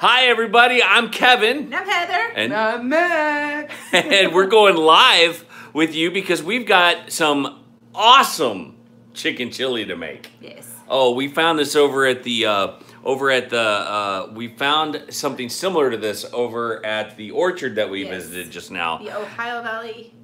Hi, everybody. I'm Kevin. And I'm Heather. And I'm Max. And we're going live with you because we've got some awesome chicken chili to make. Yes. Oh, we found this over at the we found something similar to this over at the orchard that we visited just now. The Ohio Valley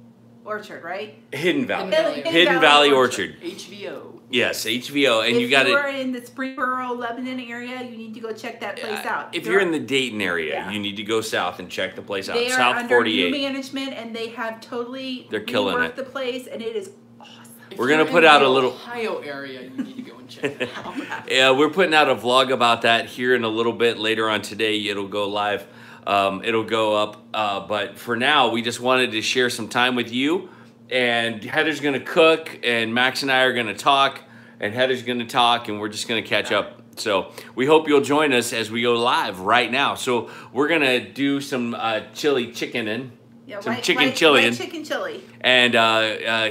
Orchard, right? Hidden Valley. Hidden Valley Orchard. HVO. Yes, HVO. And if you are in the Springboro, Lebanon area, you need to go check that place out. If you're in the Dayton area, you need to go south and check the place out. They South are under 48. new management, and they have totally reworked the place, and it is awesome. We're gonna put out a little Ohio area. You need to go and check it out. Yeah, we're putting out a vlog about that here in a little bit. Later on today, it'll go live. It'll go up. But for now, we just wanted to share some time with you. And Heather's gonna cook, and Max and I are gonna talk, and Heather's gonna talk, and we're just gonna catch up. So we hope you'll join us as we go live right now. So we're gonna do some chili chicken some chicken chili. Chicken chili. And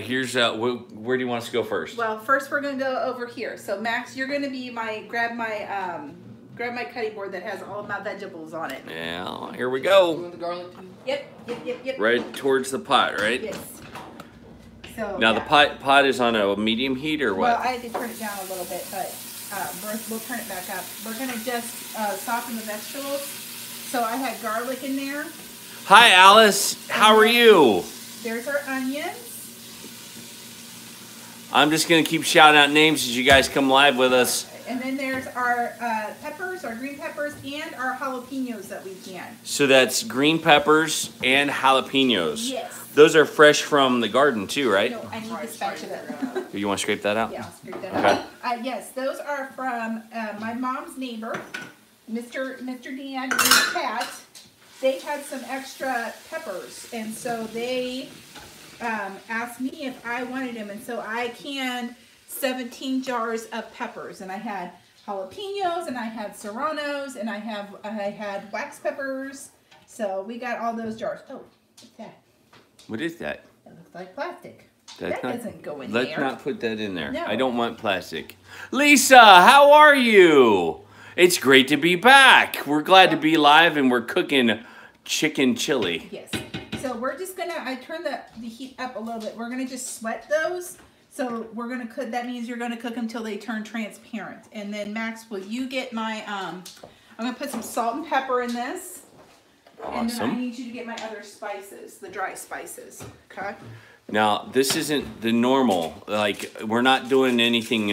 here's where do you want us to go first? Well, first we're gonna go over here. So Max, you're gonna be grab my cutting board that has all of my vegetables on it. Yeah, here we go. You want the garlic too? Yep. Right towards the pot, right? Yes. So, now the pot is on a medium heat or what? Well, I had to turn it down a little bit, but we'll turn it back up. We're gonna just soften the vegetables. So I had garlic in there. Hi, Alice. How are you? There's our onions. I'm just going to keep shouting out names as you guys come live with us. And then there's our peppers, our green peppers, and our jalapenos that we can. So that's green peppers and jalapenos. Yes. Those are fresh from the garden too, right? No, I need to scratch it up. You want to scrape that out? Yeah, I'll scrape that out. Yes, those are from my mom's neighbor, Mr. Dan and his cat. They had some extra peppers, and so they asked me if I wanted them, and so I canned 17 jars of peppers, and I had jalapenos, and I had serranos, and I had wax peppers. So we got all those jars. Oh, what's that? What is that? It looks like plastic. That doesn't go in there. Let's not put that in there. No. I don't want plastic. Lisa, how are you? It's great to be back. We're glad to be live, and we're cooking chicken chili. Yes. So we're just gonna, I turn the heat up a little bit. We're gonna just sweat those. So we're gonna cook, that means you're gonna cook them till they turn transparent. And then Max, will you get my, I'm gonna put some salt and pepper in this. Awesome. And then I need you to get my other spices, the dry spices, okay? Now, this isn't the normal, like, we're not doing anything,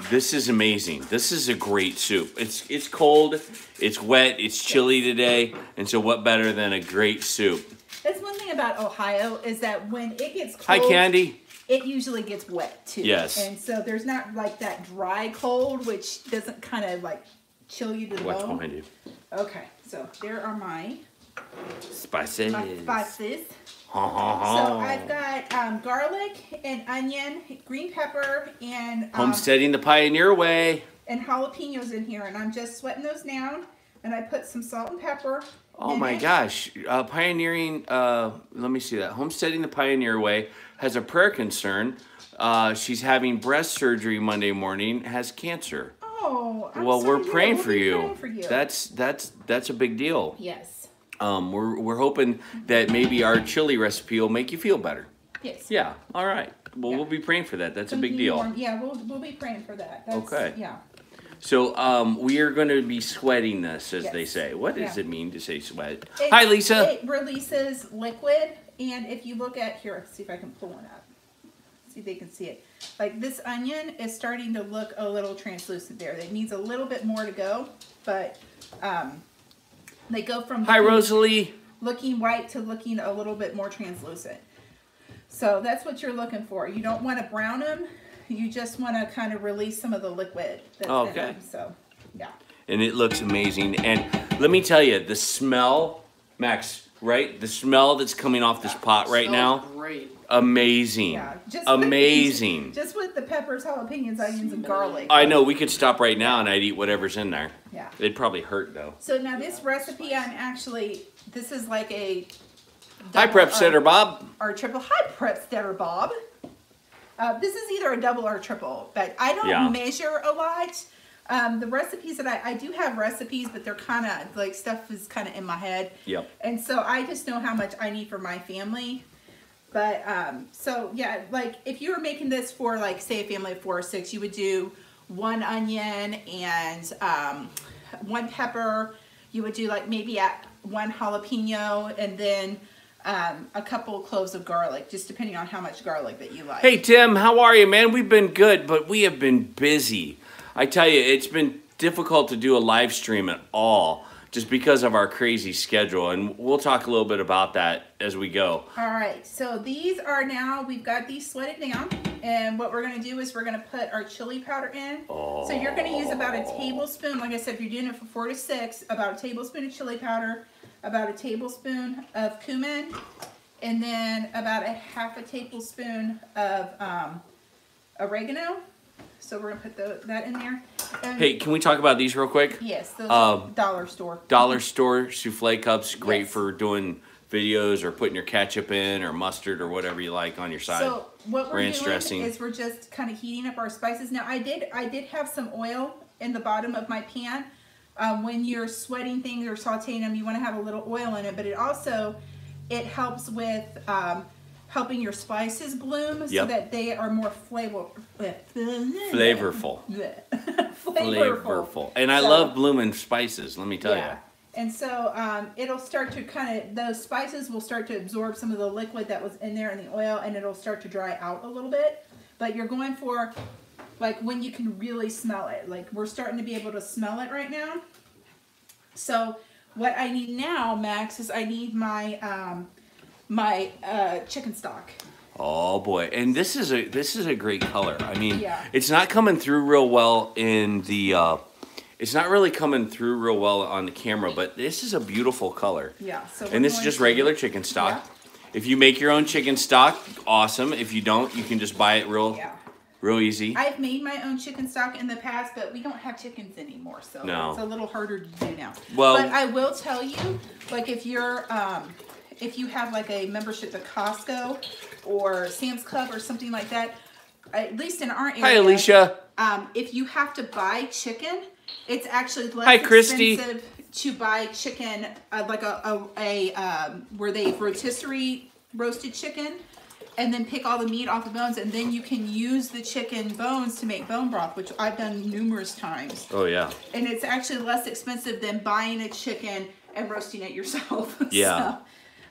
this is amazing. This is a great soup. It's cold, it's wet, it's chilly today, and so what better than a great soup? That's one thing about Ohio is that when it gets cold, Hi, Candy. it usually gets wet too. Yes. And so there's not like that dry cold, which doesn't kind of like chill you to the What's bone. behind you? Okay, so there are my Spices. spices. Ha, ha, So ha. I've got garlic and onion, green pepper, and Homesteading the Pioneer Way. and jalapenos in here, and I'm just sweating those down. And I put some salt and pepper. Oh my gosh. Pioneering, let me see that. Homesteading the Pioneer Way has a prayer concern. She's having breast surgery Monday morning, has cancer. Oh, I'm Well, sorry we're to hear praying that. for We'll be you. praying for you. That's a big deal. Yes. We're hoping that maybe our chili recipe will make you feel better. Yes. Yeah. All right. Well, we'll be praying for that. That's a big deal. Warm. Yeah, we'll be praying for that. That's, Okay. Yeah. So we are going to be sweating this, as they Yes. say. What does Yeah. it mean to say sweat? It- Hi, Lisa. It releases liquid, and if you look at here, let's see if I can pull one up. See if they can see it. Like this onion is starting to look a little translucent there. It needs a little bit more to go, but they go from Hi, Rosalie. looking white to looking a little bit more translucent. So that's what you're looking for. You don't want to brown them. You just want to kind of release some of the liquid that's in them. So, yeah. And it looks amazing. And let me tell you, the smell, Max, right? The smell that's coming off this pot right now, Great. amazing. Yeah. Amazing. Just with the peppers, jalapenos, onions, and garlic. I know, we could stop right now and I'd eat whatever's in there. Yeah. It'd probably hurt, though. So now this recipe, this is like a... Hi, Prep Setter Bob. Or triple. Hi, Prep Setter Bob. This is either a double or a triple, but I don't measure a lot. The recipes that I do have recipes, but they're kind of like stuff is kind of in my head. Yep. And so I just know how much I need for my family. But so yeah, like if you were making this for like say a family of 4 or 6, you would do 1 onion and 1 pepper. You would do like maybe 1 jalapeno and then a couple cloves of garlic, just depending on how much garlic that you like. Hey Tim, how are you, man? We've been good, but we have been busy. I tell you, it's been difficult to do a live stream at all just because of our crazy schedule, and we'll talk a little bit about that as we go. All right, so these are now, we've got these sweated down, and what we're going to do is we're going to put our chili powder in. Oh. So you're going to use about a tablespoon, like I said, if you're doing it for 4 to 6, about a tablespoon of chili powder, about a tablespoon of cumin, and then about a half a tablespoon of oregano. So we're going to put that in there. And Hey, can we talk about these real quick? yes, those are dollar store. Dollar store souffle cups, great Yes. for doing videos or putting your ketchup in or mustard or whatever you like on your side. So what we're Ranch doing dressing. is we're just kind of heating up our spices. Now I did have some oil in the bottom of my pan. When you're sweating things or sauteing them, you want to have a little oil in it, but it helps with helping your spices bloom so Yep. that they are more flavorful. Flavorful. And I So- love blooming spices, let me tell you. And so it'll start to those spices will start to absorb some of the liquid that was in there in the oil, and it'll start to dry out a little bit. But you're going for like when you can really smell it. Like we're starting to be able to smell it right now. So what I need now, Max, is I need my chicken stock. Oh boy, and this is a great color. I mean, Yeah. it's not coming through real well in the. It's not really coming through real well on the camera, but this is a beautiful color. Yeah. So And this is just regular chicken stock. If you make your own chicken stock, awesome. If you don't, you can just buy it real easy. I've made my own chicken stock in the past, but we don't have chickens anymore, so No. it's a little harder to do now. Well- but I will tell you, like if you're if you have like a membership to Costco or Sam's Club or something like that, at least in our area. Hi, Alicia. If you have to buy chicken, it's actually less Hi, Christy. expensive to buy chicken, like where they rotisserie roasted chicken, and then pick all the meat off the bones, and then you can use the chicken bones to make bone broth, which I've done numerous times. Oh yeah. And it's actually less expensive than buying a chicken and roasting it yourself. Yeah. So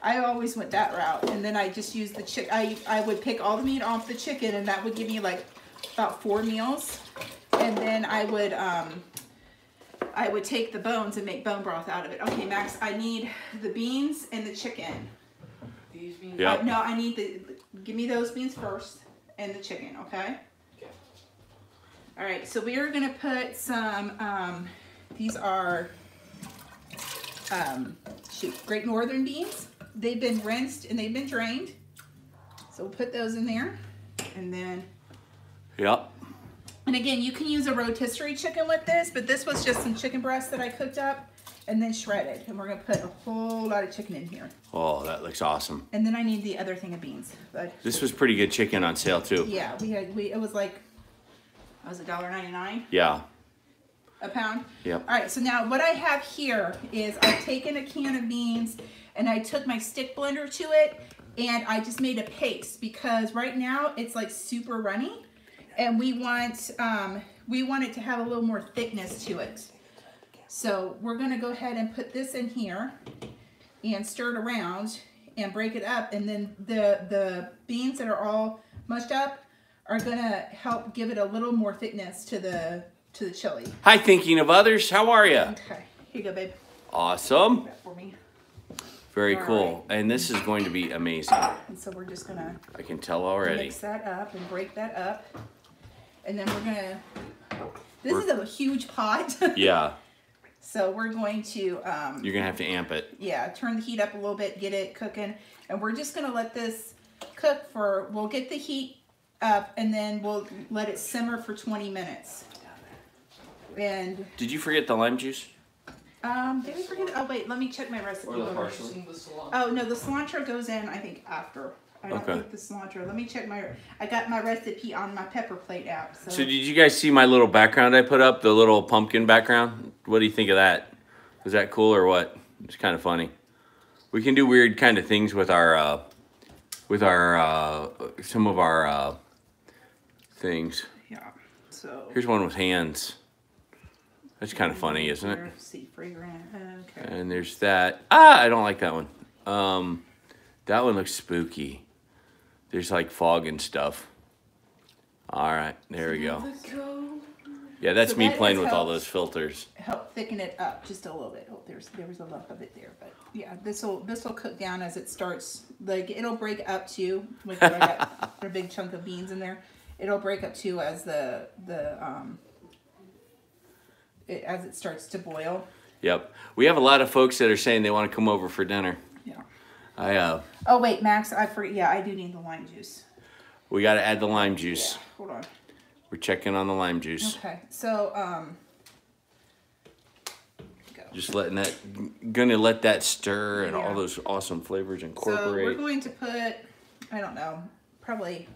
I always went that route, and then I just used the chicken. I would pick all the meat off the chicken, and that would give me like about 4 meals, and then I would take the bones and make bone broth out of it. Okay, Max, I need the beans and the chicken. These beans. Yeah. No, I need give me those beans first and the chicken, okay? Okay. All right, so we are gonna put some, these are, Great Northern beans. They've been rinsed and they've been drained. So we'll put those in there. And then, Yep. and again, you can use a rotisserie chicken with this, but this was just some chicken breast that I cooked up and then shredded. And we're gonna put a whole lot of chicken in here. Oh, that looks awesome. And then I need the other thing of beans. But This was pretty good chicken on sale too. yeah, it was like, it was $1.99 Yeah. a pound. Yep. All right, so now what I have here is I've taken a can of beans and I took my stick blender to it and I just made a paste because right now it's like super runny and we want it to have a little more thickness to it. So we're gonna go ahead and put this in here and stir it around and break it up, and then the beans that are all mushed up are gonna help give it a little more thickness to the chili. Hi, thinking of others. How are you? Okay, here you go, babe. Awesome. That for me. Very All cool. And this is going to be amazing. And so we're just gonna I can tell already. mix that up and break that up, and then we're gonna. This is a huge pot. Yeah. So we're going to. You're gonna have to amp it. Yeah, turn the heat up a little bit, get it cooking, and we're just gonna let this cook for. We'll get the heat up, and then we'll let it simmer for 20 minutes. And Did you forget the lime juice? did we forget? Oh wait, let me check my recipe. Or the parsley? Using the salon. Oh no, the cilantro goes in I think after I don't like the cilantro. Let me check I got my recipe on my pepper plate app. So did you guys see my little background I put up? The little pumpkin background? What do you think of that? Was that cool or what? It's kind of funny. We can do weird kind of things with our some of our things. Yeah. So here's one with hands. That's kind of funny, isn't it? See, fragrant. Okay. And there's that. Ah, I don't like that one. That one looks spooky. There's like fog and stuff. All right, there we go. Yeah, that's me playing with all those filters. Help thicken it up just a little bit. Oh, there was a lump of it there, but yeah, this will cook down as it starts. Like it'll break up too. Like I got a big chunk of beans in there. It'll break up too as as it starts to boil. Yep, we have a lot of folks that are saying they want to come over for dinner. Yeah. Oh wait, Max, I forget. Yeah, I do need the lime juice. We got to add the lime juice. Yeah, hold on. We're checking on the lime juice. Okay, so go. Just gonna let that stir and all those awesome flavors incorporate. So we're going to put, I don't know, probably.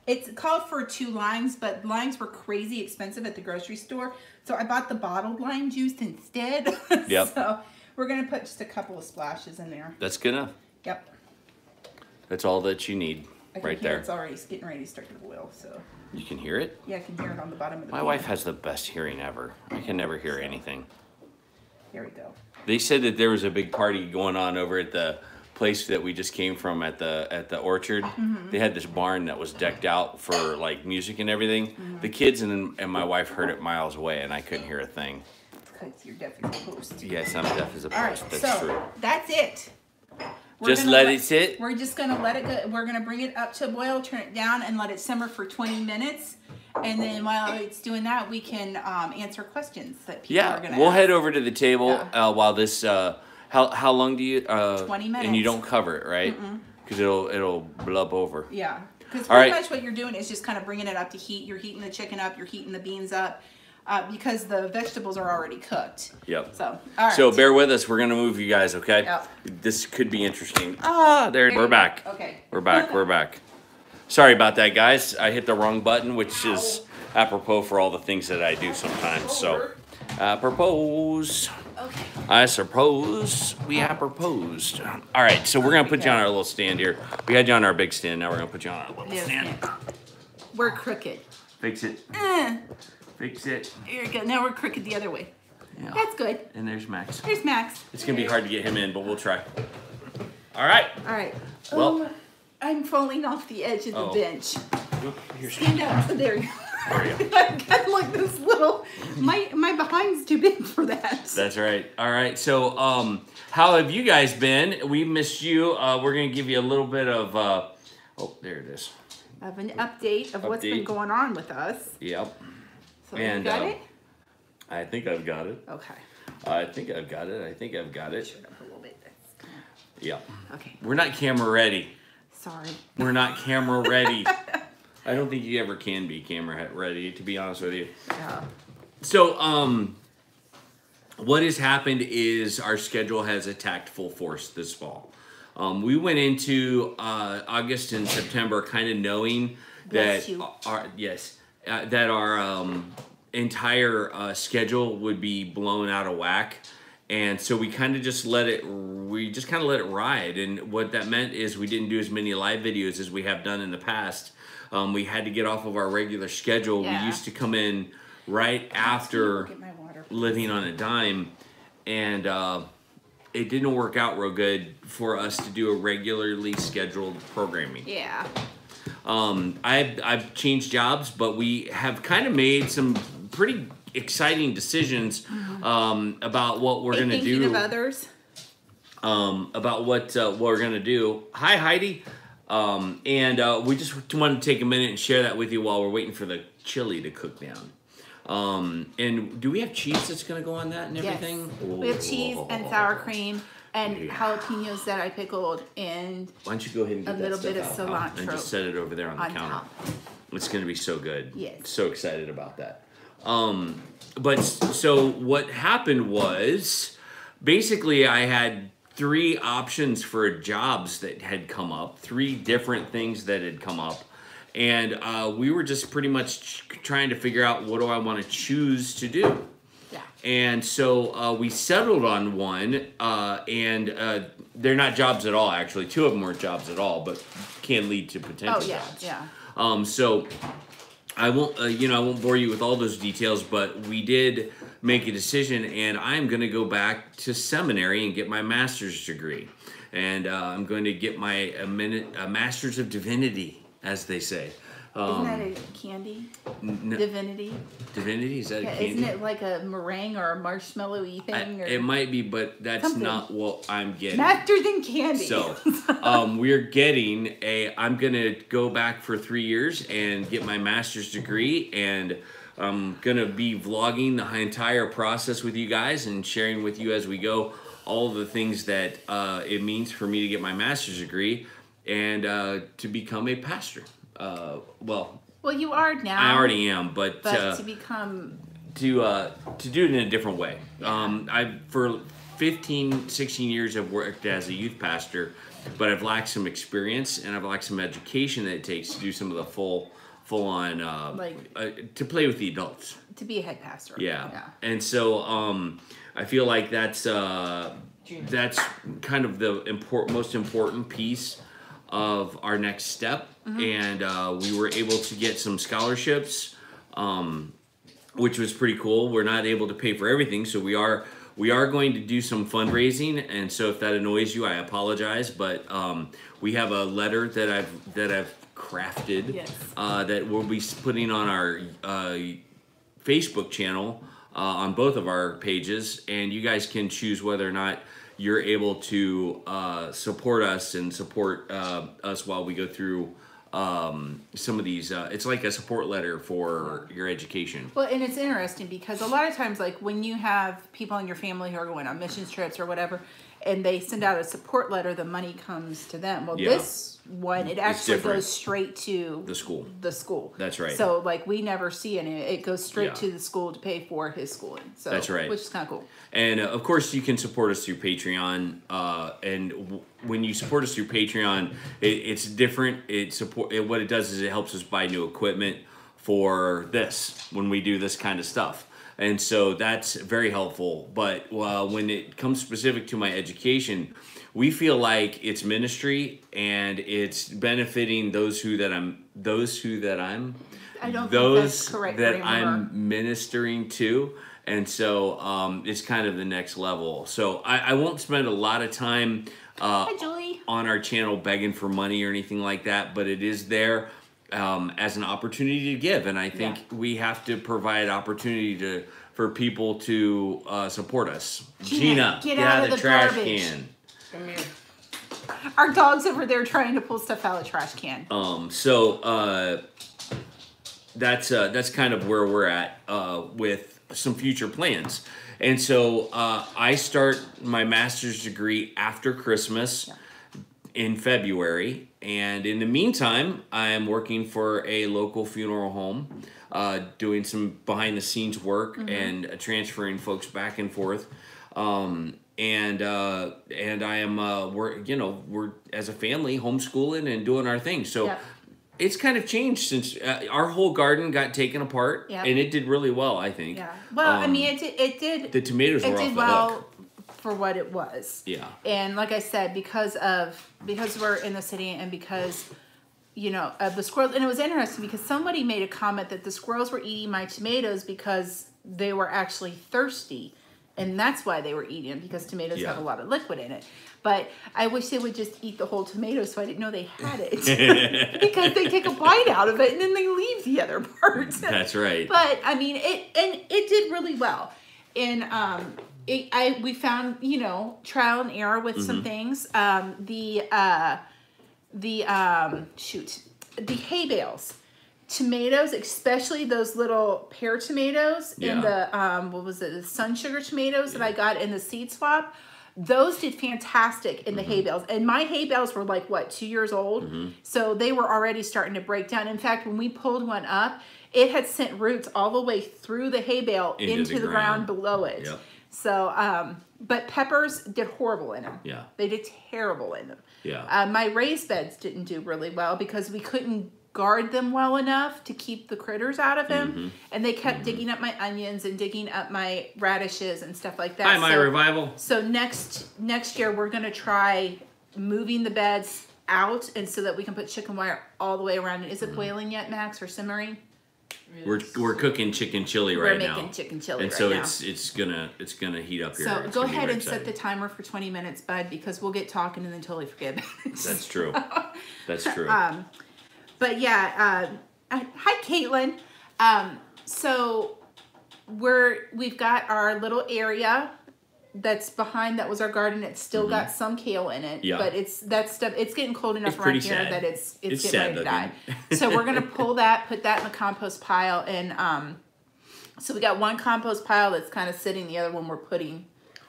It's called for 2 limes, but limes were crazy expensive at the grocery store, so I bought the bottled lime juice instead. Yep. So we're gonna put just a couple of splashes in there. That's good enough. Yep. That's all that you need right there. It's already getting ready to start to boil, so. You can hear it? Yeah, I can hear it on the bottom of the My wife has the best hearing ever. I can never hear anything. Here we go. They said that there was a big party going on over at the place that we just came from at the orchard. Mm-hmm. They had this barn that was decked out for like music and everything. Mm-hmm. The kids and my wife heard it miles away, and I couldn't hear a thing. Because you're deaf as a post. Yes, I'm deaf as a post. All right, That's true. That's it. Just let it sit? We're just going to let it go. We're going to bring it up to a boil, turn it down, and let it simmer for 20 minutes. And then while it's doing that, we can answer questions that people are going to we'll ask. head over to the table while this... how long do you... 20 minutes. And you don't cover it, right? Because it'll blub over. Yeah. Because pretty much what you're doing is just kind of bringing it up to heat. You're heating the chicken up. You're heating the beans up. Because the vegetables are already cooked. Yep. So, all right. So bear with us. We're gonna move you guys, okay? Yep. This could be interesting. We're back. Okay. We're back. We're back. Sorry about that, guys. I hit the wrong button, which is apropos for all the things that I do sometimes. So, apropos. Okay. I suppose we proposed. All right. So we're gonna put you on our little stand here. We had you on our big stand. Now we're gonna put you on our little stand. We're crooked. Fix it. Fix it. Here we go. Now we're crooked the other way. Yeah. That's good. And there's Max. There's Max. It's going to be hard to get him in, but we'll try. All right. All right. Well, I'm falling off the edge of the bench. Here's Stand up. There you go. I've got like this little, my behind's too big for that. That's right. All right. So, how have you guys been? We missed you. We're going to give you a little bit of, oh, there it is. Of an update of what's been going on with us. Yep. So you got it? I think I've got it. Okay. I think I've got it. I think I've got it. Turn it up a little bit. Yep. Okay. We're not camera ready. Sorry. We're not camera ready. I don't think you ever can be camera ready, to be honest with you. Yeah. So, what has happened is our schedule has attacked full force this fall. We went into August and September kind of knowing that our entire schedule would be blown out of whack. And so we kind of just let it ride. And what that meant is we didn't do as many live videos as we have done in the past. We had to get off of our regular schedule. Yeah. We used to come in right after living on a dime. And it didn't work out real good for us to do a regularly scheduled programming. Yeah. I've changed jobs, but we have kind of made some pretty exciting decisions about what we're going to do. Thinking of others. About what we're going to do. Hi, Heidi. And we just wanted to take a minute and share that with you while we're waiting for the chili to cook down. And do we have cheese that's going to go on that and everything? Yes. We have cheese and sour cream and jalapenos that I pickled and why don't you go ahead and get a little bit of cilantro and just set it over there on the counter. Top. It's going to be so good. Yes. So excited about that. But so what happened was basically I had 3 options for jobs that had come up, 3 different things that had come up. And we were just pretty much trying to figure out, what do I want to choose to do? Yeah. And so we settled on one, and they're not jobs at all, actually. 2 of them weren't jobs at all, but can lead to potential jobs. Yeah. So I won't, I won't bore you with all those details, but we did make a decision, and I'm going to go back to seminary and get my master's degree. And I'm going to get my a master's of divinity, as they say. Isn't that a candy? Divinity? Divinity? Is that a candy? Isn't it like a meringue or a marshmallow-y thing? It might be, but that's not what I'm getting. Master than candy. So, we're getting I'm going to go back for 3 years and get my master's degree, and I'm going to be vlogging the entire process with you guys and sharing with you as we go all the things that it means for me to get my master's degree and to become a pastor. Well, you are now. I already am, but to become to do it in a different way. I for 15, 16 years I've worked as a youth pastor, but I've lacked some experience and I've lacked some education that it takes to do some of the full on to play with the adults. To be a head pastor. Yeah. And so I feel like that's kind of the most important piece of our next step. And we were able to get some scholarships, which was pretty cool. We're not able to pay for everything, so we are going to do some fundraising. And so if that annoys you, I apologize, but we have a letter that I've crafted that we'll be putting on our Facebook channel on both of our pages, and you guys can choose whether or not you're able to support us and support us while we go through some of these. It's like a support letter for your education. Well, and it's interesting because a lot of times, like when you have people in your family who are going on missions trips or whatever, and they send out a support letter, the money comes to them. Well, this one, it actually goes straight to the school. The school. That's right. So, like, we never see any. It goes straight to the school to pay for his schooling. So, that's right. Which is kind of cool. And, of course, you can support us through Patreon. And when you support us through Patreon, it's different. What it does is it helps us buy new equipment for this, when we do this kind of stuff. And so that's very helpful. But when it comes specific to my education, we feel like it's ministry and it's benefiting those that I'm ministering to. And so it's kind of the next level. So I won't spend a lot of time on our channel begging for money or anything like that, but it is there as an opportunity to give. And I think we have to provide opportunity for people to support us. Gina, get out of the trash can. Come here. Our dog's over there trying to pull stuff out of the trash can. So that's kind of where we're at with some future plans. And so I start my master's degree after Christmas in February. And in the meantime, I am working for a local funeral home, doing some behind-the-scenes work and transferring folks back and forth. And I am we're as a family homeschooling and doing our thing. So it's kind of changed since our whole garden got taken apart, and it did really well, I think. Yeah. Well, I mean, it did. The tomatoes were off the hook for what it was. Yeah. And like I said, because we're in the city and because of the squirrels, and it was interesting because somebody made a comment that the squirrels were eating my tomatoes because they were actually thirsty. And that's why they were eating, because tomatoes have a lot of liquid in it. But I wish they would just eat the whole tomato, so I didn't know they had it. Because they take a bite out of it and then they leave the other parts. That's right. But I mean, it did really well. And we found trial and error with some things. The hay bales. Tomatoes, especially those little pear tomatoes and the the sun sugar tomatoes that I got in the seed swap, those did fantastic in the hay bales. And my hay bales were like 2 years old, so they were already starting to break down. In fact, when we pulled one up, it had sent roots all the way through the hay bale into the ground below it. Yep. So but peppers did horrible in them. Yeah. They did terrible in them. Yeah. My raised beds didn't do really well because we couldn't guard them well enough to keep the critters out of them. And they kept digging up my onions and digging up my radishes and stuff like that. Hi, my revival. So next year we're going to try moving the beds out and so that we can put chicken wire all the way around it. Is it boiling yet, Max, or simmering? We're cooking chicken chili right now. We're making chicken chili and right so now. it's gonna heat up here. So go ahead and set the timer for 20 minutes, bud, because we'll get talking and then totally forget about it. That's true. That's true. But yeah, hi Caitlin. So we've got our little area that's behind. That was our garden. It's still got some kale in it, but it's getting cold enough around here that it's getting ready to die. So we're gonna pull that, put that in the compost pile, and so we got one compost pile that's kind of sitting, the other one we're putting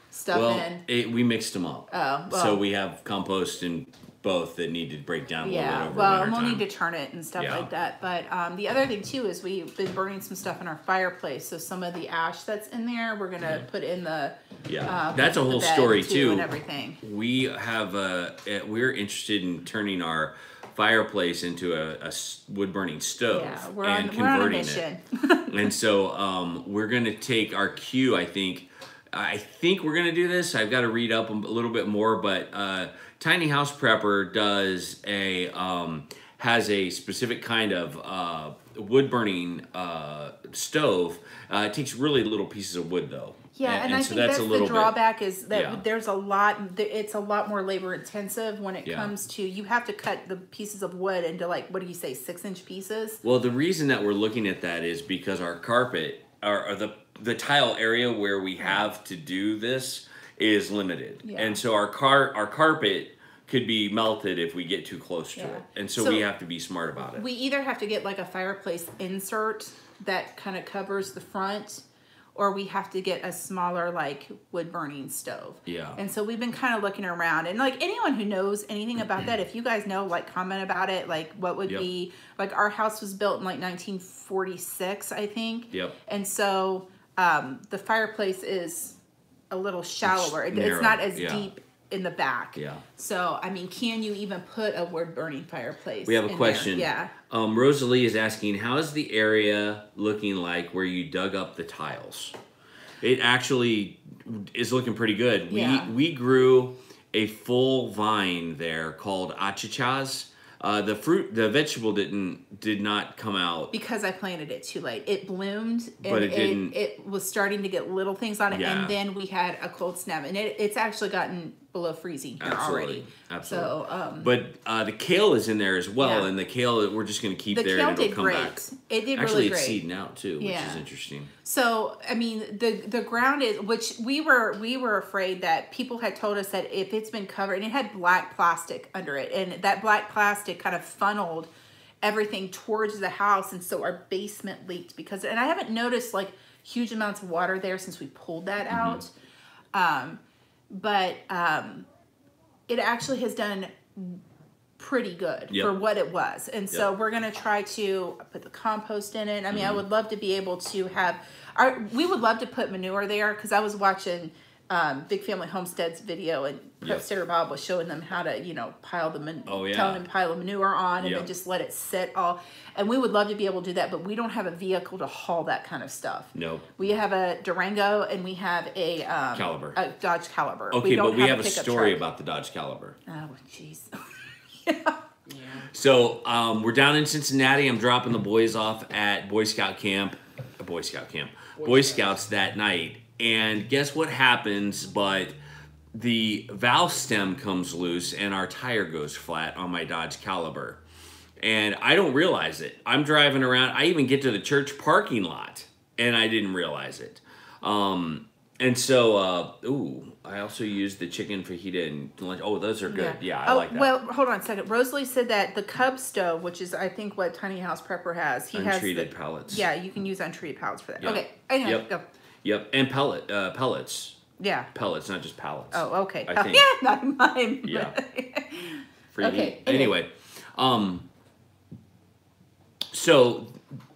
stuff in. We mixed them up. Oh, well. So we have compost in both that need to break down a little bit over well, winter we'll time. need to turn it and stuff like that. But the other thing too is we've been burning some stuff in our fireplace. So some of the ash that's in there, we're gonna put in the that's a whole story too. And everything. We have we're interested in turning our fireplace into a wood burning stove and converting it. And so we're gonna take our queue. I think we're gonna do this. I've got to read up a little bit more, but Tiny House Prepper has a specific kind of wood burning stove. It takes really little pieces of wood though. Yeah, and I think that's the drawback is that there's a lot. It's a lot more labor intensive when it comes to, you have to cut the pieces of wood into, like, what do you say, 6-inch pieces? Well, the reason that we're looking at that is because our carpet, or the tile area where we have to do this is limited, and so our carpet could be melted if we get too close to it, and so we have to be smart about it. We either have to get like a fireplace insert that kind of covers the front, or we have to get a smaller, like, wood burning stove. Yeah. And so we've been kind of looking around, and like anyone who knows anything about that, if you guys know, like, comment about it. Like, what would be, like, our house was built in like 1946, I think. Yep. And so the fireplace is a little shallower. It's not as deep in the back. Yeah. So, I mean, can you even put a wood burning fireplace? We have a question. There? Yeah. Rosalie is asking, how is the area looking like where you dug up the tiles? It actually is looking pretty good. Yeah. We grew a full vine there called achachas. The vegetable did not come out because I planted it too late. It bloomed, and but it didn't. It was starting to get little things on it, and then we had a cold snap, and it's actually gotten below freezing here already. Absolutely. So, but the kale is in there as well, and the kale we're just going to keep there, and it'll come back. It did actually really great. It's seeding out too, which is interesting. So, I mean, the ground is, which we were afraid that people had told us that if it's been covered, and it had black plastic under it, and that black plastic kind of funneled everything towards the house, and so our basement leaked because, and I haven't noticed like huge amounts of water there since we pulled that out. But it actually has done pretty good for what it was. And so we're going to try to put the compost in it. I mean, I would love to be able to have, we would love to put manure there, because I was watching Big Family Homestead's video, and Sarah Bob was showing them how to, pile the telling them to pile the manure on and then just let it sit all. And we would love to be able to do that, but we don't have a vehicle to haul that kind of stuff. No. We have a Durango, and we have a Caliber. A Dodge Caliber. Okay, but we have a story about the Dodge Caliber. Oh, jeez. So we're down in Cincinnati. I'm dropping the boys off at Boy Scouts that night. And guess what happens? But the valve stem comes loose and our tire goes flat on my Dodge Caliber. And I don't realize it. I'm driving around. I even get to the church parking lot and I didn't realize it. And so, I also used the chicken fajita and lunch. Oh, those are good. Yeah, I like that. Well, hold on a second. Rosalie said that the Cub stove, which is I think what Tiny House Prepper has, untreated pellets. Yeah, you can use untreated pellets for that. Yep. Okay, anyway, go. Yep, and pellets. Yeah. Pellets, not just pallets. Oh, okay. I think. Yeah, not mine. Yeah. Okay. Anyway, so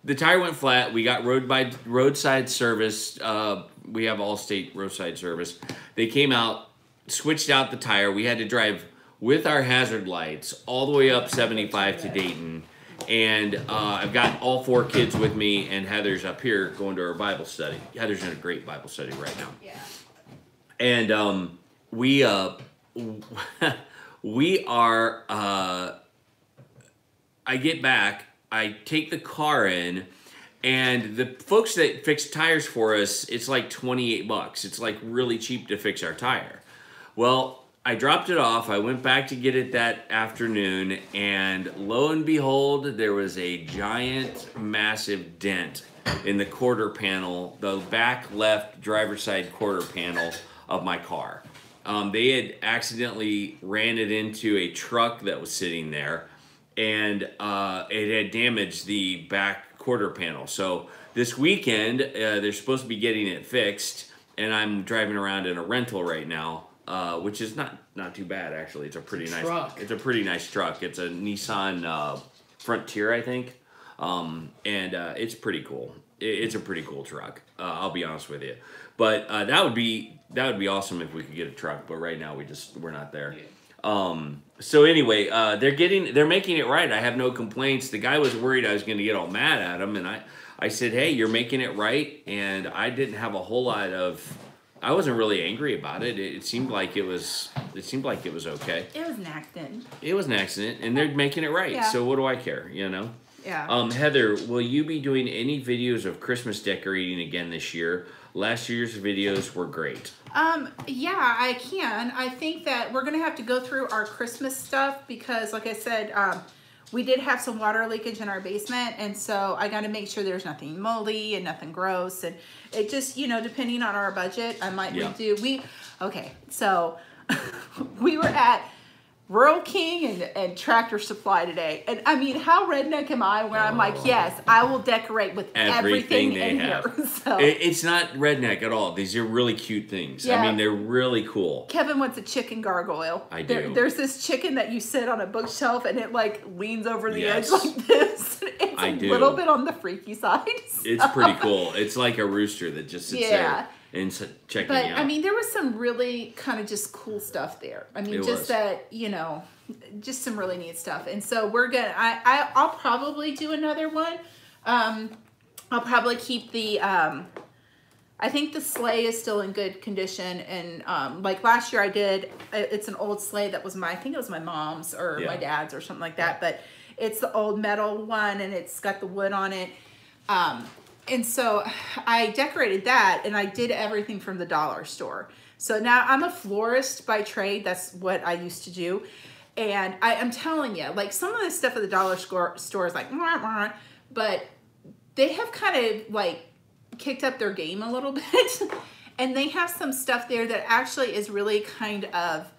the tire went flat. We got roadside service. we have Allstate roadside service. They came out, switched out the tire. We had to drive with our hazard lights all the way up 75 to Dayton. And I've got all 4 kids with me, and Heather's up here going to her Bible study. Heather's in a great Bible study right now. Yeah. And we are, I get back, I take the car in, and the folks that fix tires for us, it's like 28 bucks. It's like really cheap to fix our tire. Well, I dropped it off. I went back to get it that afternoon, and lo and behold, there was a giant, massive dent in the quarter panel, the back left driver's side quarter panel of my car. They had accidentally ran it into a truck that was sitting there, and it had damaged the back quarter panel. So this weekend, they're supposed to be getting it fixed, and I'm driving around in a rental right now, which is not too bad actually. It's a pretty nice truck. It's a pretty nice truck. It's a Nissan Frontier, I think, and it's pretty cool. It's a pretty cool truck. I'll be honest with you, but that would be awesome if we could get a truck. But right now we're not there. Yeah. So anyway, they're making it right. I have no complaints. The guy was worried I was going to get all mad at him, and I said, hey, you're making it right, and I didn't have a whole lot of. I wasn't really angry about it. It seemed like it was okay. It was an accident. It was an accident, and they're making it right. Yeah. So what do I care, you know? Yeah. Heather, will you be doing any videos of Christmas decorating again this year? Last year's videos were great. Yeah, I can. I think that we're gonna have to go through our Christmas stuff because, like I said, we did have some water leakage in our basement, and so I got to make sure there's nothing moldy and nothing gross, and it just, you know, depending on our budget, I might redo. Okay, so we were at Rural King and Tractor Supply today, and I mean, how redneck am I where I'm like, yes, I will decorate with everything they have. Here. So it's not redneck at all. These are really cute things. Yeah. I mean, they're really cool. Kevin wants a chicken gargoyle. I do. There's this chicken that you sit on a bookshelf and it like leans over the edge like this. It's a little bit on the freaky side. So. It's pretty cool. It's like a rooster that just sits there. And checking out. But I mean, there was some really kind of just cool stuff there. I mean, that, you know, just some really neat stuff. And so we're gonna. I'll probably do another one. I'll probably keep the. I think the sleigh is still in good condition, and like last year I did. It's an old sleigh that was I think it was my mom's or my dad's or something like that. But it's the old metal one, and it's got the wood on it. And so I decorated that, and I did everything from the dollar store. So now I'm a florist by trade. That's what I used to do. And I'm telling you, like some of the stuff at the dollar store is like, but they have kind of like kicked up their game a little bit. And they have some stuff there that actually is really kind of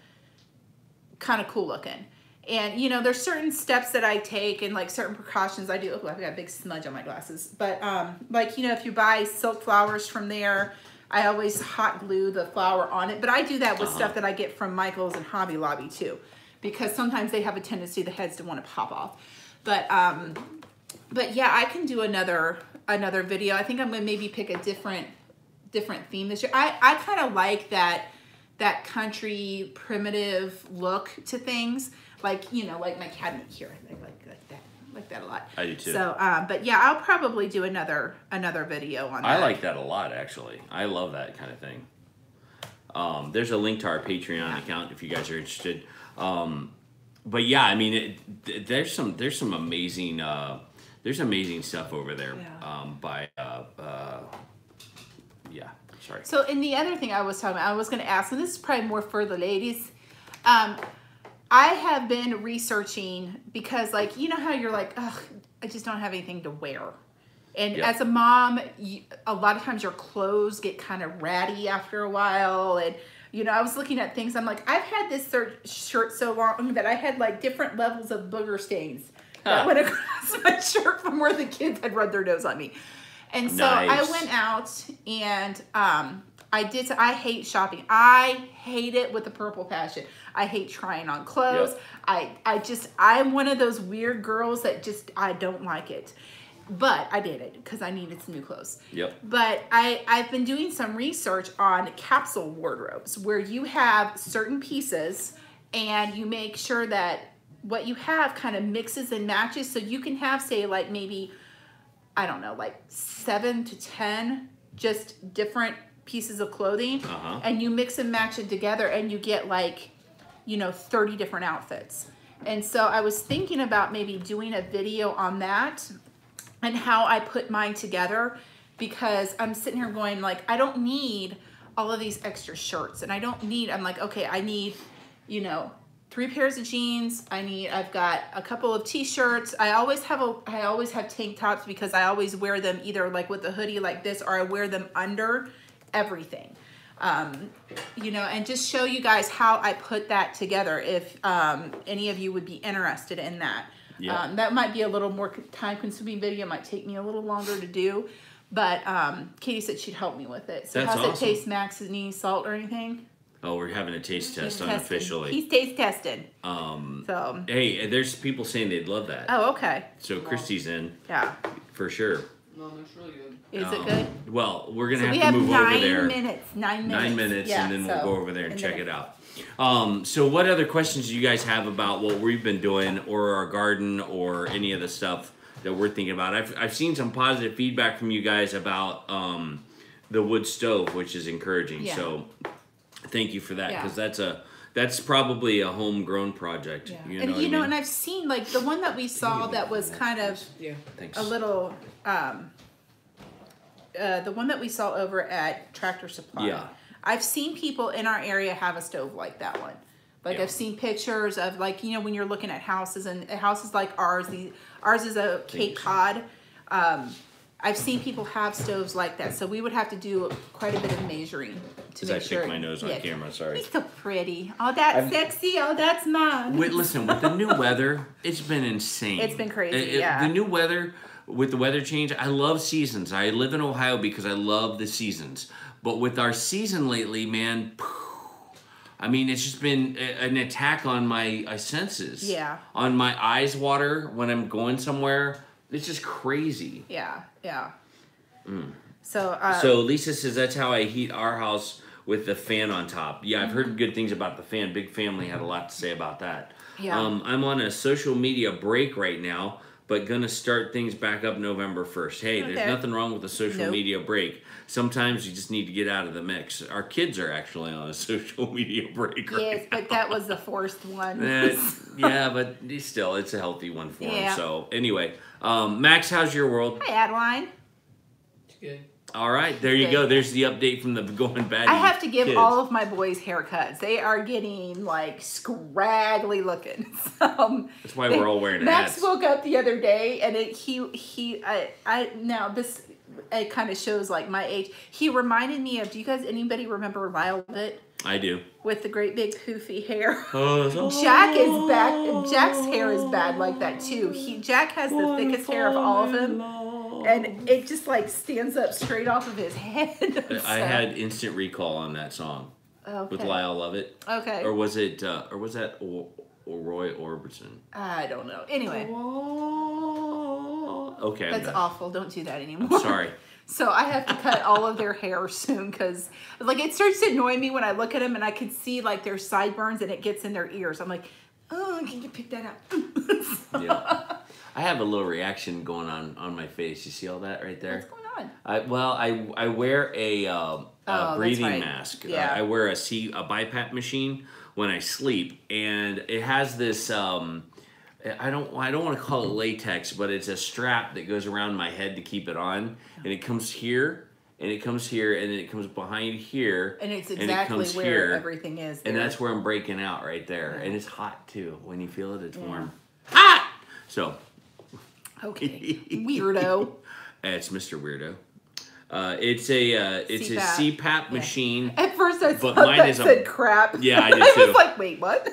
cool looking. And, you know, there's certain steps that I take and, like, certain precautions I do. Oh, I've got a big smudge on my glasses. But, like, you know, if you buy silk flowers from there, I always hot glue the flower on it. But I do that with stuff that I get from Michael's and Hobby Lobby, too. Because sometimes they have a tendency, the heads to want to pop off. But yeah, I can do another video. I think I'm going to maybe pick a different theme this year. I kind of like that country primitive look to things. Like, you know, like my cabinet here. I like that a lot. I do too. So, but yeah, I'll probably do another video on that. I like that a lot, actually. I love that kind of thing. There's a link to our Patreon account if you guys are interested. But yeah, I mean, there's some amazing stuff over there. Yeah. Sorry. So, and the other thing I was talking about, I was going to ask, and this is probably more for the ladies. I have been researching because, like, you know how you're like, ugh, I just don't have anything to wear. And as a mom, a lot of times your clothes get kind of ratty after a while. And, you know, I was looking at things. I'm like, I've had this shirt so long that I had, like, different levels of booger stains that went across my shirt from where the kids had rubbed their nose on me. And so I went out and I hate shopping. I hate it with a purple passion. I hate trying on clothes. I'm one of those weird girls that just, I don't like it. but I did it because I needed some new clothes. Yep. But I've been doing some research on capsule wardrobes where you have certain pieces and you make sure that what you have kind of mixes and matches. So you can have, say, like maybe, I don't know, like 7 to 10 just different pieces of clothing. And you mix and match it together and you get like, you know, 30 different outfits. And so I was thinking about maybe doing a video on that and how I put mine together, because I'm sitting here going like, I don't need all of these extra shirts, and I don't need, I'm like, okay, I need, you know, 3 pairs of jeans. I've got a couple of t-shirts. I always have tank tops because I always wear them either like with a hoodie like this, or I wear them under everything. You know, and just show you guys how I put that together if any of you would be interested in that. Yeah. That might be a little more time-consuming video. It might take me a little longer to do, but Katie said she'd help me with it. So that's how's awesome. it taste, Max? Does it need salt or anything? Oh, we're having a taste test unofficially. He's taste tested. So hey, there's people saying they'd love that. Oh, okay. So Christy's in. Yeah. For sure. No, that's really good. Is it good? Well, we're gonna have to move over there. 9 minutes. 9 minutes. 9 minutes, yeah, and then we'll go over there and check then it out. So what other questions do you guys have about what we've been doing, or our garden, or any of the stuff that we're thinking about? I've seen some positive feedback from you guys about the wood stove, which is encouraging. Yeah. So thank you for that, because that's probably a homegrown project. Yeah. You and know, you know, and I've seen like the one that we saw that was kind of a little the one that we saw over at Tractor Supply. Yeah. I've seen people in our area have a stove like that one. Like I've seen pictures of, like, you know, when you're looking at houses, and houses like ours, ours is a Cape Cod. I've seen people have stoves like that, so we would have to do quite a bit of measuring to make sure. I picked my nose on camera, sorry. He's so pretty. Oh, that's sexy. Oh, that's mine. Wait, listen, with the new weather, it's been insane. It's been crazy, yeah. The new weather, with the weather change, I love seasons. I live in Ohio because I love the seasons. But with our season lately, man, I mean, it's just been an attack on my senses. Yeah. On my eyes water when I'm going somewhere. It's just crazy. Yeah, yeah. So Lisa says that's how I heat our house, with the fan on top. Yeah, I've heard good things about the fan. Big Family had a lot to say about that. Yeah. I'm on a social media break right now, but gonna start things back up November 1st. Hey, there's nothing wrong with a social media break. Sometimes you just need to get out of the mix. Our kids are actually on a social media break right but that was the forced one. Yeah, but still, it's a healthy one for them. So anyway, Max, how's your world? Hi, Adeline. It's good. All right, there you go. There's the update from the Goin Batty. I have to give kids. all of my boys haircuts. They are getting like scraggly looking. So, that's why we're all wearing Max hats. woke up the other day, and now this it kind of shows like my age. He reminded me of. Do you guys anybody remember Lyle Litt? I do. With the great big poofy hair. Oh, Jack is back. Jack's hair is bad like that too. Jack has the thickest hair of all of them. And it just like stands up straight off of his head. I had instant recall on that song with Lyle Lovett. Okay. Or was it? Or was that Roy Orbison? I don't know. Anyway. Okay. That's awful. Don't do that anymore. I'm sorry. So I have to cut all of their hair soon because like it starts to annoy me when I look at them and I can see like their sideburns and it gets in their ears. I'm like, oh, can you pick that up? Yeah. I have a little reaction going on my face. You see all that right there? What's going on? I wear a breathing mask. Yeah. I wear a BiPAP machine when I sleep, and it has this. I don't want to call it latex, but it's a strap that goes around my head to keep it on, and it comes here. And it comes here, and then it comes behind here. And it's exactly where everything is. And that's where I'm breaking out right there. Yeah. And it's hot, too. When you feel it, it's warm. Hot! So. Okay. Weirdo. It's Mr. Weirdo. It's a CPAP machine. At first I thought mine that said crap. Yeah, I did too. I was like, wait, what?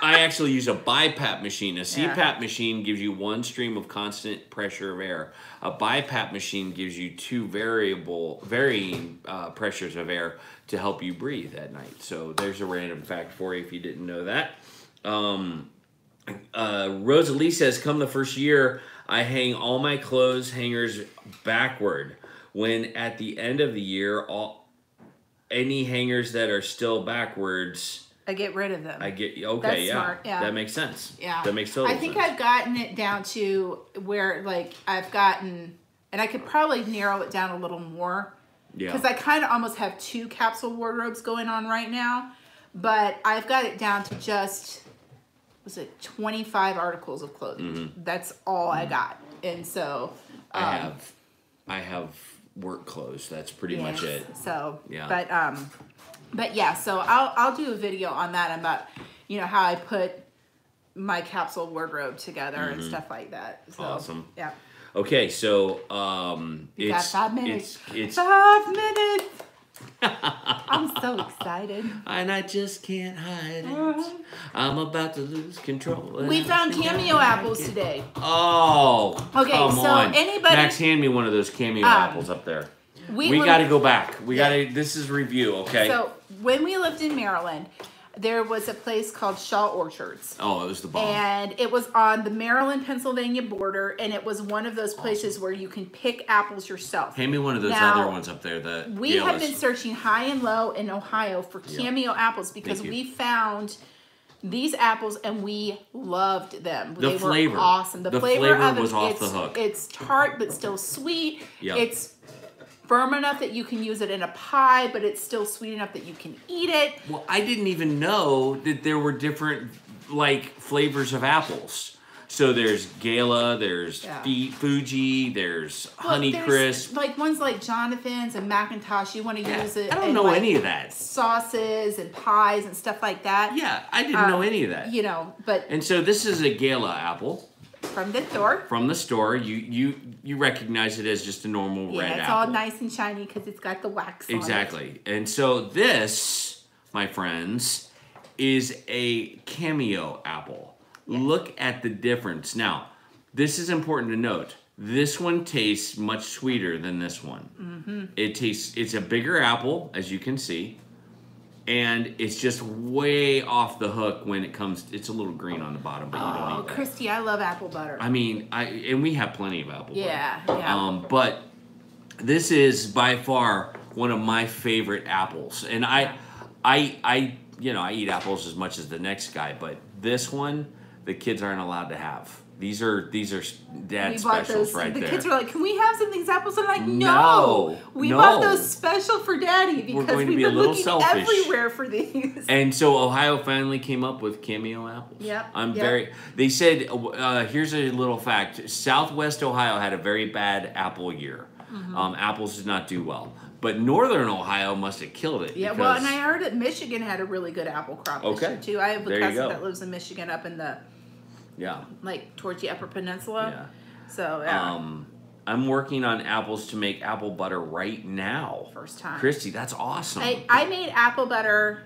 I actually use a BiPAP machine. A CPAP machine gives you one stream of constant pressure of air. A BiPAP machine gives you two varying pressures of air to help you breathe at night. So there's a random fact for you if you didn't know that. Rosalie says, come the first year, I hang all my clothes hangers backward. When at the end of the year, any hangers that are still backwards, I get rid of them. That's smart, yeah. That makes sense. Yeah. That makes total sense. I think I've gotten it down to where, like, and I could probably narrow it down a little more. Yeah. Because I kind of almost have 2 capsule wardrobes going on right now. But I've got it down to just, 25 articles of clothing. Mm-hmm. That's all I got. And so... I have work clothes. That's pretty much it. So, yeah. But yeah, so I'll do a video on that about, how I put my capsule wardrobe together and stuff like that. So, awesome. Yeah. Okay, so You got 5 minutes. It's 5 minutes. I'm so excited. And I just can't hide it. I'm about to lose control. We found cameo apples today. Oh, okay. Come so on. anybody, Max, hand me one of those cameo apples up there. We got to go back. We got to. This is review, okay? So when we lived in Maryland, there was a place called Shaw Orchards. Oh, it was the bomb. And it was on the Maryland-Pennsylvania border, and it was one of those places where you can pick apples yourself. Hand me one of those Now, other ones up there. We have been searching high and low in Ohio for cameo apples because we found these apples and we loved them. The flavor. Were awesome. The flavor of was them, off the hook. It's tart but still sweet. Yep. It's firm enough that you can use it in a pie, but it's still sweet enough that you can eat it. Well, I didn't even know that there were different, flavors of apples. So there's Gala, there's Fuji, there's Honeycrisp. Like ones like Jonathan's and McIntosh, you want to use it. I don't know any of that. Sauces and pies and stuff like that. Yeah, I didn't know any of that. But... And so this is a Gala apple. From the store. From the store. You recognize it as just a normal red apple. Yeah, it's all nice and shiny because it's got the wax on it. Exactly. And so this, my friends, is a cameo apple. Yes. Look at the difference. Now, this is important to note. This one tastes much sweeter than this one. Mm-hmm. It's a bigger apple, as you can see. And it's just way off the hook when it comes. It's a little green on the bottom, but you don't need that. Christy, I love apple butter. I mean, and we have plenty of apple butter. Yeah. But this is by far one of my favorite apples, and I eat apples as much as the next guy, but this one the kids aren't allowed to have. These are dad specials right there. The kids were like, "Can we have some of these apples?" I'm like, "No, we bought those special for Daddy because we've been looking everywhere for these." And so Ohio finally came up with cameo apples. Yep. They said, here's a little fact: Southwest Ohio had a very bad apple year. Mm-hmm. Apples did not do well, but Northern Ohio must have killed it. Yeah, well, and I heard that Michigan had a really good apple crop this year too. I have a cousin that lives in Michigan up in the. Yeah. Like towards the Upper Peninsula. Yeah. So, yeah. I'm working on apples to make apple butter right now. First time. Christy, that's awesome. I made apple butter.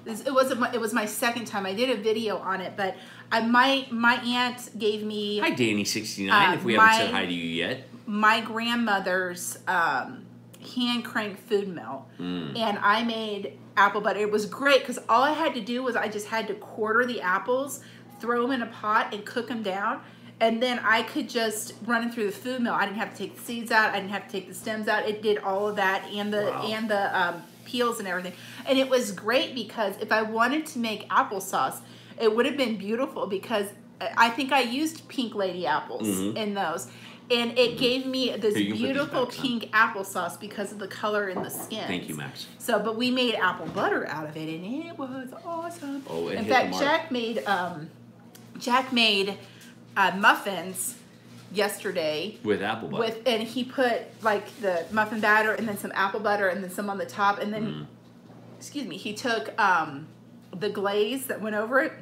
It was my second time. I did a video on it, but my aunt gave me. Hi, Danny69. If we haven't said hi to you yet. My grandmother's hand crank food mill, and I made apple butter. It was great because all I had to do was I just had to quarter the apples, throw them in a pot and cook them down, and then I could just run them through the food mill. I didn't have to take the seeds out. I didn't have to take the stems out. It did all of that and the peels and everything. And it was great because if I wanted to make applesauce, it would have been beautiful because I think I used pink lady apples in those. And it gave me this beautiful pink applesauce because of the color in the skin. Thank you, Max. So, but we made apple butter out of it, and it was awesome. Oh, in fact, Jack made muffins yesterday with apple butter. And he put like the muffin batter and then some apple butter and then some on the top, and then he took the glaze that went over it.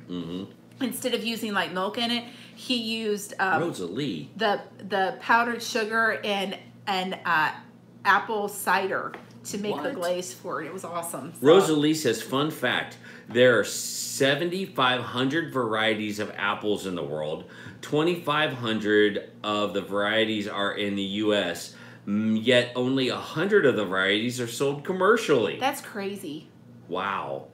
Instead of using like milk in it, he used Rosalie the powdered sugar and apple cider to make the glaze for it. It was awesome. So. Rosalie says, fun fact, there are 7,500 varieties of apples in the world. 2,500 of the varieties are in the U.S., yet only 100 of the varieties are sold commercially. That's crazy. Wow.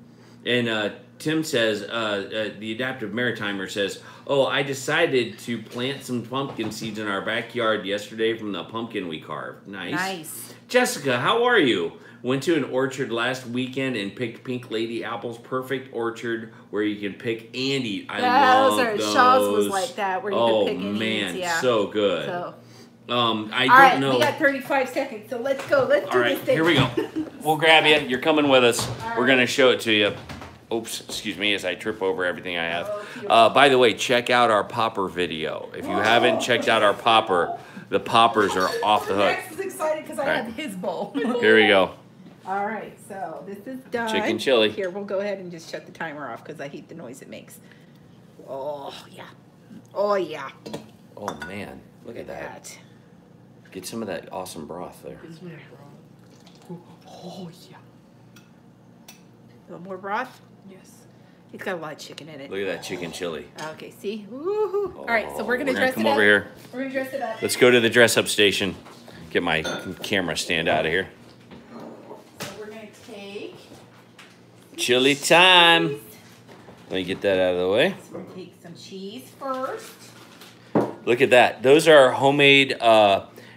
And Tim says, the Adaptive Maritimer says, oh, I decided to plant some pumpkin seeds in our backyard yesterday from the pumpkin we carved. Nice. Nice. Jessica, how are you? Went to an orchard last weekend and picked pink lady apples. Perfect orchard where you can pick and eat. I love those. Shaw's was like that where you could pick and man, eat. Yeah. so good. So. I All don't right, know. we got 35 seconds, so let's go. Let's do this thing. Here we go. We'll grab you. You're coming with us. All We're right. going to show it to you. Oops, excuse me as I trip over everything I have. Oh, By the way, check out our popper video. If you haven't checked out our popper, the poppers are off the hook. Max is excited because I All right. have his bowl. Here we go. All right, so this is done. Chicken chili. Here, we'll go ahead and just shut the timer off because I hate the noise it makes. Oh, yeah. Oh, yeah. Oh, man. Look at that. Get some of that awesome broth there. Oh, yeah. A little more broth? Yes. It's got a lot of chicken in it. Look at that chicken chili. Okay, see? Woohoo. All right, so we're going to dress it come up. over here. We're going to dress it up. Let's go to the dress up station. Get my camera stand out of here. So we're going to take... Chili time. Let me get that out of the way. So we're going to take some cheese first. Look at that. Those are homemade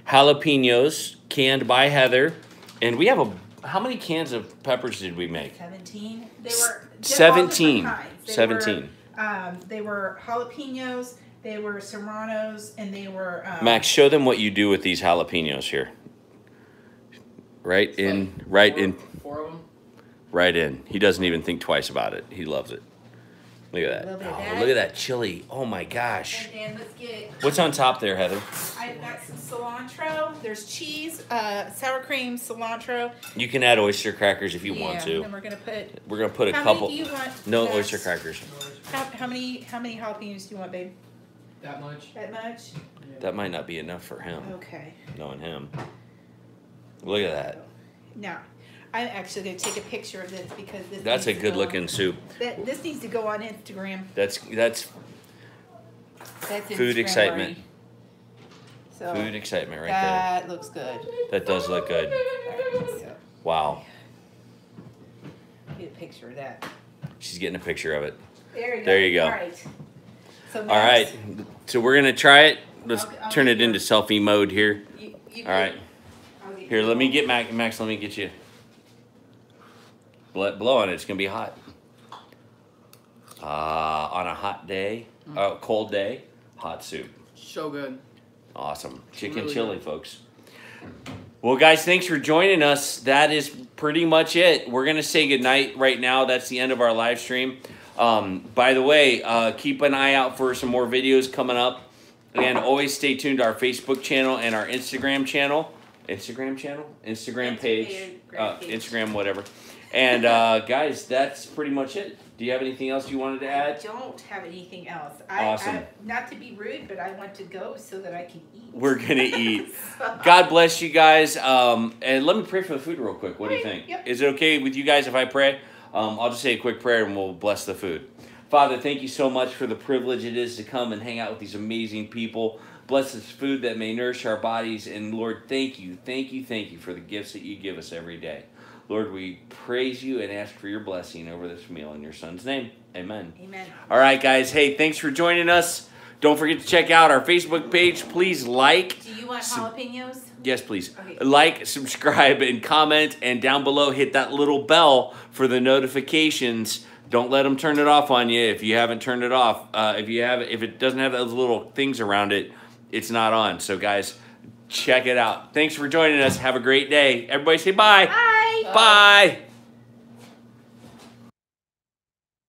jalapenos canned by Heather. And we have how many cans of peppers did we make? 17. They were 17. all different kinds. 17. They were jalapenos, they were serranos, and they were... Max, show them what you do with these jalapenos here. Right in. Four of them. Right in. He doesn't even think twice about it. He loves it. Look at that. A little bit of Oh, that. look at that chili. Oh my gosh. And then let's get... What's on top there, Heather? I've got some cilantro. There's cheese, sour cream, cilantro. You can add oyster crackers if you want And to. then we're going to put... We're gonna put a How couple. many do you want? No Max? oyster crackers. How many jalapenos do you want, babe? That much. That much? Yeah. That might not be enough for him, Okay. knowing him. Look at that. Now, I'm actually going to take a picture of this because this That's a needs to good go looking on, soup. this needs to go on Instagram. That's That's food Instagram excitement. worthy. So Food excitement right that looks good. there. That does look good. So Wow. get a picture of that. She's getting a picture of it. There you go. There you go. All right. So All right. So we're gonna try it. Let's I'll turn get it into selfie mode here. All right. I'll get Here, you let me all. get Max. Let me get you. Blow on it. It's gonna be hot. On a hot day, cold day, hot soup. So good. Awesome. Chicken really chili, good. folks. Well, guys, thanks for joining us. That is pretty much it. We're going to say goodnight right now. That's the end of our live stream. By the way, keep an eye out for some more videos coming up. Again, always stay tuned to our Facebook channel and our Instagram channel. Instagram page. Instagram, whatever. And, guys, that's pretty much it. Do you have anything else you wanted to add? I don't have anything else. Awesome. Not to be rude, but I want to go so that I can eat. We're going to eat. God bless you guys. And let me pray for the food real quick. What do you think? Yep. Is it okay with you guys if I pray? I'll just say a quick prayer and we'll bless the food. Father, thank you so much for the privilege it is to come and hang out with these amazing people. Bless this food that may nourish our bodies. And Lord, thank you for the gifts that you give us every day. Lord, we praise you and ask for your blessing over this meal in your son's name. Amen. Amen. All right, guys. Hey, thanks for joining us. Don't forget to check out our Facebook page. Please like. Do you want jalapenos? Yes, please. Okay. Like, subscribe, and comment. And down below, hit that little bell for the notifications. Don't let them turn it off on you if you haven't turned it off. If it doesn't have those little things around it, it's not on. So, guys, check it out. Thanks for joining us. Have a great day. Everybody say bye. Bye. Bye.